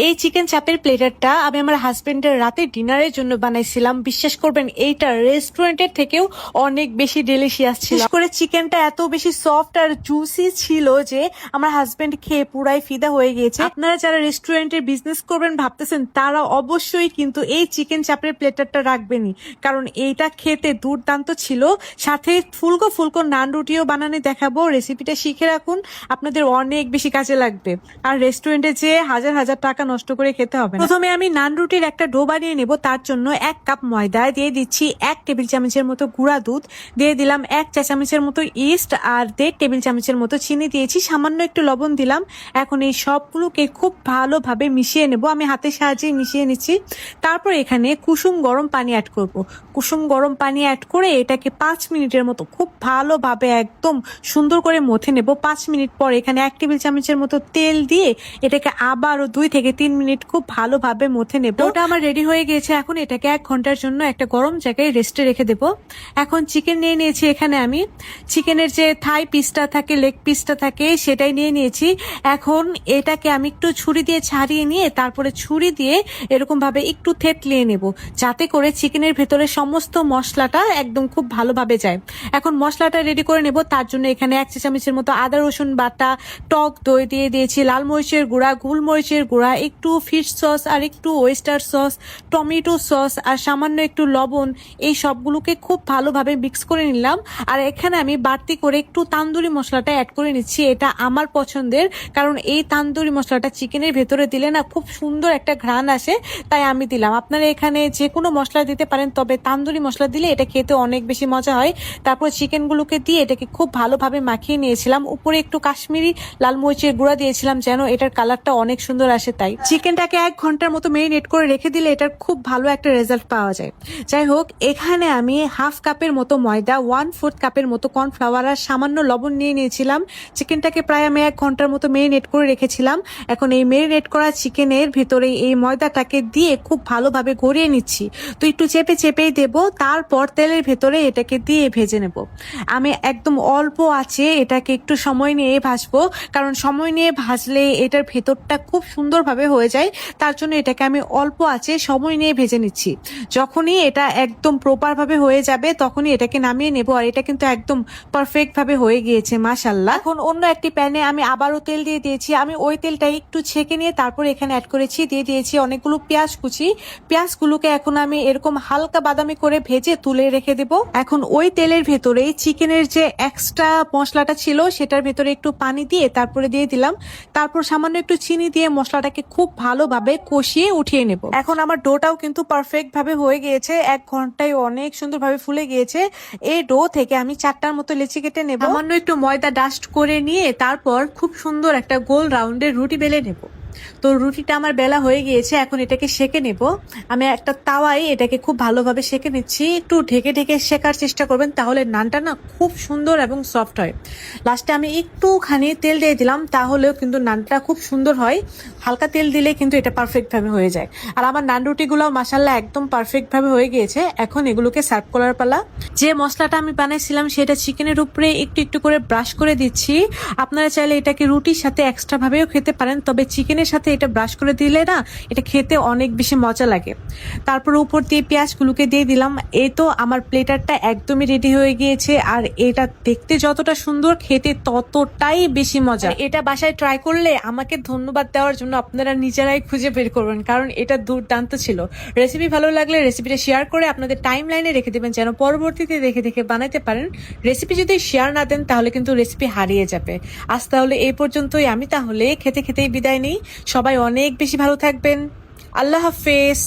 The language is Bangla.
এই চিকেন চাপের প্লেটারটা আমি আমার হাজবেন্ডের রাতে ডিনারের জন্য বানাইছিলাম। বিশ্বাস করবেন এইটা রেস্টুরেন্টের থেকেও অনেক বেশি ডেলিশিয়াস ছিল। বিশেষ করে চিকেনটা এত বেশি সফট আর জুসি ছিল যে আমার হাজবেন্ড খেয়ে পুরাই ফিদা হয়ে গিয়েছে। আপনারা যারা রেস্টুরেন্টের বিজনেস করবেন ভাবতেছেন তারা অবশ্যই কিন্তু এই চিকেন চাপের প্লেটারটা রাখবেনই, কারণ এইটা খেতে দুর্দান্ত ছিল। সাথে ফুলকো ফুলকো নান রুটিও বানানো দেখাবো। রেসিপিটা শিখে রাখুন, আপনাদের অনেক বেশি কাজে লাগবে। আর রেস্টুরেন্টে যেয়ে হাজার হাজার টাকা নষ্ট করে খেতে হবে না। প্রথমে আমি নান রুটির একটা ডো বানিয়ে নেব। তার জন্য 1 কাপ ময়দা দিয়ে দিচ্ছি, 1 টেবিল চামচের মতো গুঁড়া দুধ দিয়ে দিলাম, 1 চা চামচের মতো ইস্ট আর 1.5 টেবিল চামচের মতো চিনি দিয়েছি, সামান্য একটু লবণ দিলাম। এখন এই সবগুলোকে খুব ভালোভাবে মিশিয়ে নেব। আমি হাতের সাহায্যে মিশিয়ে নিচ্ছি। তারপর এখানে কুসুম গরম পানি অ্যাড করব। কুসুম গরম পানি অ্যাড করে এটাকে 5 মিনিটের মতো খুব ভালোভাবে একদম সুন্দর করে মথে নেব। 5 মিনিট পর এখানে 1 টেবিল চামচের মতো তেল দিয়ে এটাকে আবারও 2 থেকে 3 মিনিট খুব ভালোভাবে মথে নেব। ওটা আমার রেডি হয়ে গিয়েছে। এখন এটাকে 1 ঘন্টার জন্য একটা গরম জায়গায় রেস্টে রেখে দেব। এখন চিকেন নিয়ে নিয়েছি। এখানে আমি চিকেনের যে থাই পিসটা থাকে, লেগ পিসটা থাকে, সেটাই নিয়ে নিয়েছি। এখন এটাকে আমি একটু ছুরি দিয়ে ছাড়িয়ে নিয়ে তারপরে ছুরি দিয়ে এরকম ভাবে একটু থেতলিয়ে নেব, যাতে করে চিকেনের ভেতরে সমস্ত মশলাটা একদম খুব ভালোভাবে যায়। এখন মশলাটা রেডি করে নেব। তার জন্য এখানে 1 চা চামচের মতো আদা রসুন বাটা, টক দই দিয়ে দিয়েছি, লাল মরিচের গুঁড়া, গোলমরিচের গুঁড়া, একটু ফিশ সস আর একটু ওয়েস্টার সস, টমেটো সস আর সামান্য একটু লবণ। এই সবগুলোকে খুব ভালোভাবে মিক্স করে নিলাম। আর এখানে আমি বাড়তি করে একটু তান্দুরি মশলাটা অ্যাড করে নিচ্ছি। এটা আমার পছন্দের, কারণ এই তান্দুরি মশলাটা চিকেনের ভেতরে দিলে না খুব সুন্দর একটা ঘ্রাণ আসে, তাই আমি দিলাম। আপনারা এখানে যে কোনো মশলা দিতে পারেন, তবে তান্দুরি মশলা দিলে এটা খেতে অনেক বেশি মজা হয়। তারপর চিকেনগুলোকে দিয়ে এটাকে খুব ভালোভাবে মাখিয়ে নিয়েছিলাম। উপরে একটু কাশ্মীরি লাল মরিচের গুঁড়া দিয়েছিলাম যেন এটার কালারটা অনেক সুন্দর আসে। তাই চিকেনটাকে 1 ঘন্টার মতো মেরিনেট করে রেখে দিলে এটার খুব ভালো একটা রেজাল্ট পাওয়া যায়। যাই হোক, এখানে আমি 1/2 কাপের মতো ময়দা, 1/4 কাপের মতো কর্নফ্লাওয়ার আর সামান্য লবণ নিয়ে নিয়েছিলাম। চিকেনটাকে প্রায় আমি 1 ঘন্টার মতো মেরিনেট করে রেখেছিলাম। এখন এই মেরিনেট করা চিকেনের ভেতরে এই ময়দাটাকে দিয়ে খুব ভালোভাবে গড়িয়ে নিচ্ছি। তো একটু চেপে চেপেই দেব। তারপর তেলের ভেতরে এটাকে দিয়ে ভেজে নেব। আমি একদম অল্প আছে এটাকে একটু সময় নিয়ে ভাজবো, কারণ সময় নিয়ে ভাজলে এটার ভেতরটা খুব সুন্দরভাবে হয়ে যায়। তার জন্য এটাকে আমি অল্প আছে সময় নিয়ে ভেজে নিচ্ছি। যখনই এটা একদম প্রপার ভাবে হয়ে যাবে তখনই এটাকে নামিয়ে নেব। আর এটা কিন্তু একদম পারফেক্ট ভাবে হয়ে গিয়েছে মাশাআল্লাহ। এখন অন্য একটি প্যানে আমি আবারও তেল দিয়ে দিয়েছি। আমি ওই তেলটা একটু ছেঁকে নিয়ে তারপর এখানে অ্যাড করেছি, দিয়ে দিয়েছি অনেকগুলো পেঁয়াজ কুচি। পেঁয়াজগুলোকে এখন আমি এরকম হালকা বাদামি করে ভেজে তুলে রেখে দেব। এখন ওই তেলের ভেতরে চিকেনের যে এক্সট্রা মশলাটা ছিল সেটার ভেতরে একটু পানি দিয়ে তারপরে দিয়ে দিলাম। তারপর সামান্য একটু চিনি দিয়ে মশলাটাকে খুব ভালোভাবে কষিয়ে উঠিয়ে নেব। এখন আমার ডোটাও কিন্তু পারফেক্ট ভাবে হয়ে গিয়েছে। 1 ঘন্টায় অনেক সুন্দরভাবে ফুলে গিয়েছে। এই ডো থেকে আমি 4টার মতো লেচি কেটে নেব। সামান্য একটু ময়দা ডাস্ট করে নিয়ে তারপর খুব সুন্দর একটা গোল রাউন্ডের রুটি বেলে নেব। তো রুটিটা আমার বেলা হয়ে গিয়েছে। এখন এটাকে সেকে নেব। আমি একটা তাওয়ায় এটাকে খুব ভালোভাবে সেকে নিচ্ছি। একটু ঢেকে ঢেকে শেখার চেষ্টা করবেন, তাহলে নানটা না খুব সুন্দর এবং সফট হয়। লাস্টে আমি একটুখানি তেল দিয়ে দিলাম, তাহলেও কিন্তু নানটা খুব সুন্দর হয়। হালকা তেল দিলে কিন্তু এটা পারফেক্ট ভাবে হয়ে যায়। আর আমার নান রুটিগুলো মাশাআল্লাহ একদম পারফেক্ট ভাবে হয়ে গিয়েছে। এখন এগুলোকে সার্ভ করার পালা। যে মশলাটা আমি বানাইছিলাম সেটা চিকেনের উপরে একটু একটু করে ব্রাশ করে দিচ্ছি। আপনারা চাইলে এটাকে রুটির সাথে এক্সট্রা ভাবেও খেতে পারেন, তবে চিকেনের সাথে এটা ব্রাশ করে দিলে না এটা খেতে অনেক বেশি মজা লাগে। তারপর উপর দিয়ে পেঁয়াজগুলোকে দিয়ে দিলাম। এই তো আমার প্লেটারটা একদমই রেডি হয়ে গিয়েছে। আর এটা দেখতে যতটা সুন্দর, খেতে ততটাই বেশি মজা। এটা বাসায় ট্রাই করলে আমাকে ধন্যবাদ দেওয়ার জন্য আপনারা নিজেরাই খুঁজে বের করবেন, কারণ এটা দুর্দান্ত ছিল। রেসিপি ভালো লাগলে রেসিপিটা শেয়ার করে আপনাদের টাইম লাইনে রেখে দেবেন, যেন পরবর্তীতে দেখে দেখে বানাতে পারেন। রেসিপি যদি শেয়ার না দেন তাহলে কিন্তু রেসিপি হারিয়ে যাবে। আজ তাহলে এই পর্যন্তই। আমি তাহলে খেতে খেতেই বিদায় নিই। সবাই অনেক বেশি ভালো থাকবেন। আল্লাহ হাফেজ।